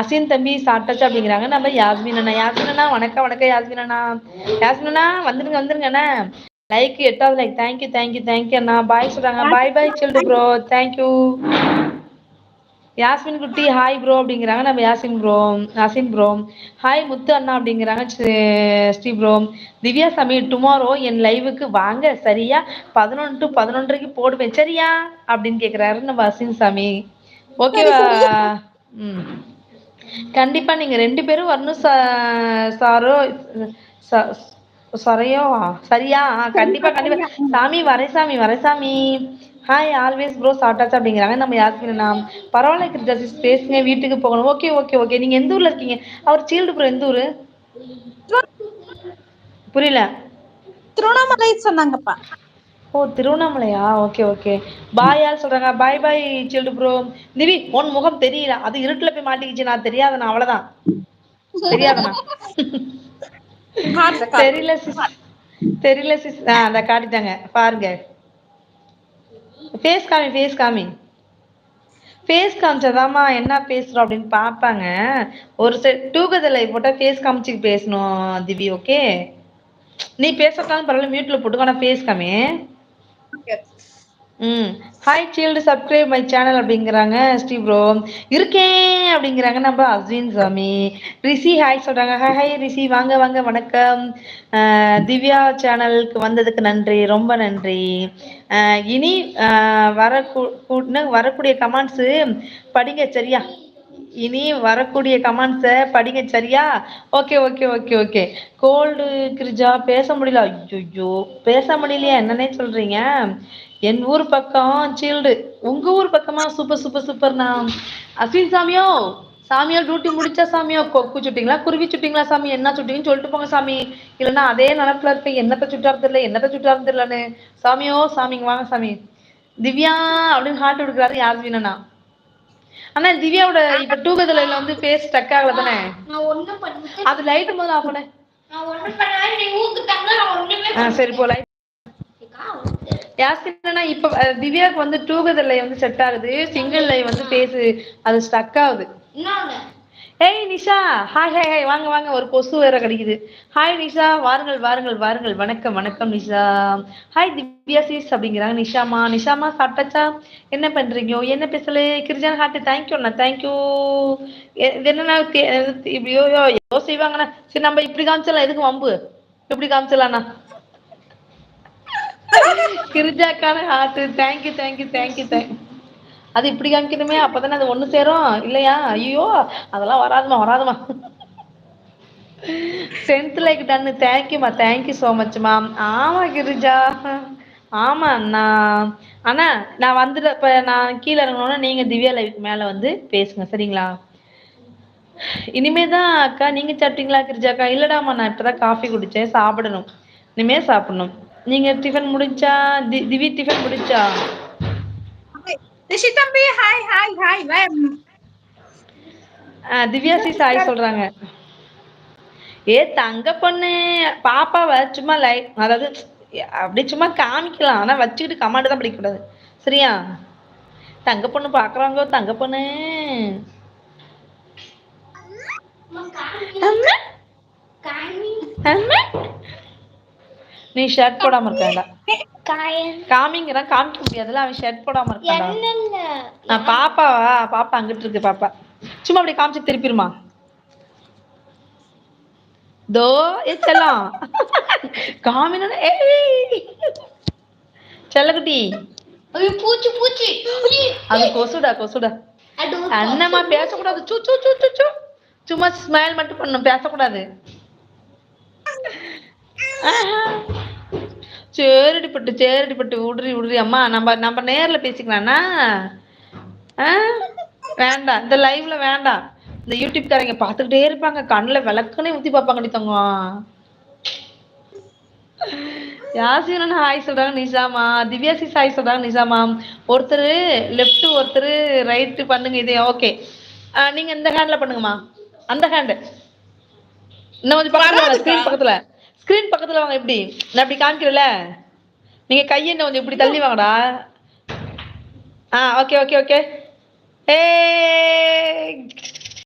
அசின் தம்பி சாப்பிட்டாச்சா அப்படிங்கிறாங்க. நம்ம யாஸ்மின் அண்ணா வணக்கம் வணக்கம் யாஸ்மின் அண்ணா வந்துருங்க அண்ணா. லைக் 8வது லைக். தேங்க்யூ அண்ணா. பாய் சொல்றாங்க. பாய் சில்டு ப்ரோ. தேங்க்யூ. யாஸ்மின் குட்டி ஹாய் ப்ரோ அப்படிங்கிறாங்க. நம்ம யாசின் ப்ரோ ஹாய் முத்து அண்ணா அப்படிங்கிறாங்க. ஸ்ரீ ப்ரோ. திவ்யா சாமி டுமாரோ என் லைவுக்கு வாங்க சரியா 11 to 11:30 போடுவேன் சரியா அப்படின்னு கேக்குறாரு நம்ம அசின் சாமி. ஓகேவா? கண்டிப்பா நீங்க 2 பேரும் வரணும் சாரோ சரியா? கண்டிப்பா சாமி வரேன் சாமி. ஹாய் ஆல்வேஸ் ப்ரோ சாப்பிட்டாச்சா அப்படிங்கிறாங்க. நம்ம யாஸ்மினா பரவாயில்ல கிருஜா சிஸ் பேசுங்க வீட்டுக்கு போகணும். ஓகே நீங்க எந்த ஊர்ல இருக்கீங்க? அவர் சீல்டு ப்ரோ எந்த ஊரு புரியல? திருவண்ணாமலை சொன்னாங்கப்பா. ஓ திருவண்ணாமலையா? ஓகே பாய் சொல்றாங்க. பாய் சீல்டு ப்ரோ. திவி உன் முகம் தெரியல, அது இருட்டுல போய் மாட்டிக்கிச்சு. நான் தெரியாதண்ணா, அவ்வளவுதான். தெரியாதண்ணா. தெரியல சிஸ். அந்த காட்டிட்டாங்க பாருங்க. ஃபேஸ் காமிச்சாதாம்மா என்ன பேசுறோம் அப்படின்னு பாப்பாங்க. ஒரு செட் டூகெதர் லைவ் போட்டா ஃபேஸ் காமிச்சு பேசணும் திவி. ஓகே நீ பேசட்டாலும் பரவாயில்ல, மியூட்ல போட்டுக்கோ, ஆனா ஃபேஸ் காமி. Hi sealed subscribe my channel அப்படிங்கிறாங்க. ஸ்ரீ ப்ரோ இருக்கேன் அப்படிங்கிறாங்க. நம்ம அஸ்வின் சாமி. ரிஷி ஹாய் சொல்றாங்க. ஹாய் ரிஷி வாங்க வணக்கம். திவ்யா சேனலுக்கு வந்ததுக்கு நன்றி, ரொம்ப நன்றி. இனி வரக்கூடிய கமெண்ட்ஸ் படிங்க சரியா? ஓகே கோல்டு கிரிஜா பேச முடியல. ஐயோ பேச முடியலையா? என்னன்னே சொல்றீங்க? என் ஊர் பக்கம் சீல்டு, உங்க ஊர் பக்கமா? சூப்பர்ண்ணா. அஸ்வின் சாமியோ டியூட்டி முடிச்சா சாமியோ? கொக்கு சுட்டிங்களா, குருவி சுட்டிங்களா சாமி? என்ன சுட்டிங்கன்னு சொல்லிட்டு போங்க சாமி. இல்லைன்னா அதே நினப்புல இருப்பேன். என்னத்த சுட்டாரு தெரியலன்னு. சாமிங்க வாங்க சாமி. திவ்யா அப்படின்னு ஹார்ட் கொடுக்குறாரு யாஸ்மினா. ஆனா திவ்யாவோட இப்ப டூகெதர்ல வந்து ஃபேஸ் ஸ்டக் ஆகல தானே? அது லைட் முதல்ல ஆஃப் பண்ணு. சரி போ லைட். யாஸ்மினா இப்ப திவ்யாக்கு வந்து டூகெதர் லைவ் வந்து செட் ஆகுது, சிங்கிள் லைவ் வந்து ஃபேஸ் அது ஸ்டக் ஆகுது. ஏய் நிஷா ஹாய் வாங்க. ஒரு கொசு வேற கடிக்குது. ஹாய் நிஷா வாருங்கள். வணக்கம் நிஷா. ஹாய் திவ்யா சிஸ் அப்படிங்கிறாங்க. நிஷாமா சாப்பிட்டாச்சா? என்ன பண்றீங்க? என்ன பேசல? கிருஜான் ஹார்ட் தேங்க்யூ. இது என்னன்னா இப்படியோ செய்வாங்கண்ணா. சரி நம்ம இப்படி காமிச்சிடலாம். எதுக்கு வம்பு? இப்படி காமிச்சிடலாண்ணா. கிரிஜாக்கான ஹார்ட் தேங்க்யூ. அது இப்படி காமிக்கணுமே, அப்பதானே அது ஒண்ணு சேரும் இல்லையா? ஐயோ அதெல்லாம் வராதுமா. 10th like done. Thank you so much ma'am. ஆமா கிரிஜா, ஆமா அண்ணா நான் வந்துட்டு இப்ப நான் கீழே இறங்கணும்னா நீங்க திவ்யா லைவுக்கு மேல வந்து பேசுங்க சரிங்களா? இனிமேதான் அக்கா. நீங்க சாப்பிட்டீங்களா கிரிஜாக்கா? இல்லடாமா, நான் இப்பதான் காஃபி குடிச்சேன், சாப்பிடணும். இனிமே சாப்பிடணும். நீங்க டிஃபன் முடிஞ்சா? திவி டிஃபன் முடிச்சா? ரிஷி தம்பி ஹாய். திவ்யா சிஸ் ஹாய் சொல்றாங்க. தங்க பொண்ணு பாப்பாவை சும்மா அதாவது அப்படி சும்மா காமிக்கலாம், ஆனா வச்சுக்கிட்டு கமாண்ட் தான் படிக்க கூடாது சரியா? தங்க பொண்ணு பாக்குறாங்க. தங்க பொண்ணு நீ ஷர்ட் போடாம இருக்காண்டா. காமிங்கிறான், காமிக்க முடியாதுல்ல, அவன் ஷர்ட் போடாம இருக்கான்டா. பாப்பா அங்கிட்டு இருக்கு. பாப்பா சும்மா அப்படி காமிச்சு திருப்பிடுமா. தோ செல்லம் காமின செல்லக்குட்டி. பூச்சி அது கொசுடா. அண்ணம்மா பேசக்கூடாது. சும்மா ஸ்மைல் மட்டும் பண்ணணும், பேசக்கூடாது. சேரடிப்பட்டு விடுறி அம்மா. நம்ம நேர்ல பேசிக்கலாம்னா? வேண்டாம், இந்த லைவ்ல வேண்டாம். இந்த யூடியூப் காரங்க பாத்துக்கிட்டே இருப்பாங்க, கண்ணுல விளக்குனே ஊத்தி பாப்பாங்க. தங்கம் யாசின் ஹாய் சொல்றாங்க. நிஷாமா. திவ்யா சிஸ் ஹாய் சொல்றாங்க. நிஷாமா ஒருத்தர் லெஃப்ட் ஒருத்தர் ரைட் பண்ணுங்க. இதே ஓகே. நீங்க இந்த ஹேண்ட்ல பண்ணுங்கம்மா. அந்த ஹேண்ட் இன்னும் கொஞ்சம் பக்கத்துல வாங்க. ஸ்கிரீன் பக்கத்துல வாங்க. எப்படி நான் இப்படி காமிக்கிறேன்ல, நீங்க கையை இன்னும் கொஞ்சம் இப்படி தள்ளி வாங்கடா. ஓகே.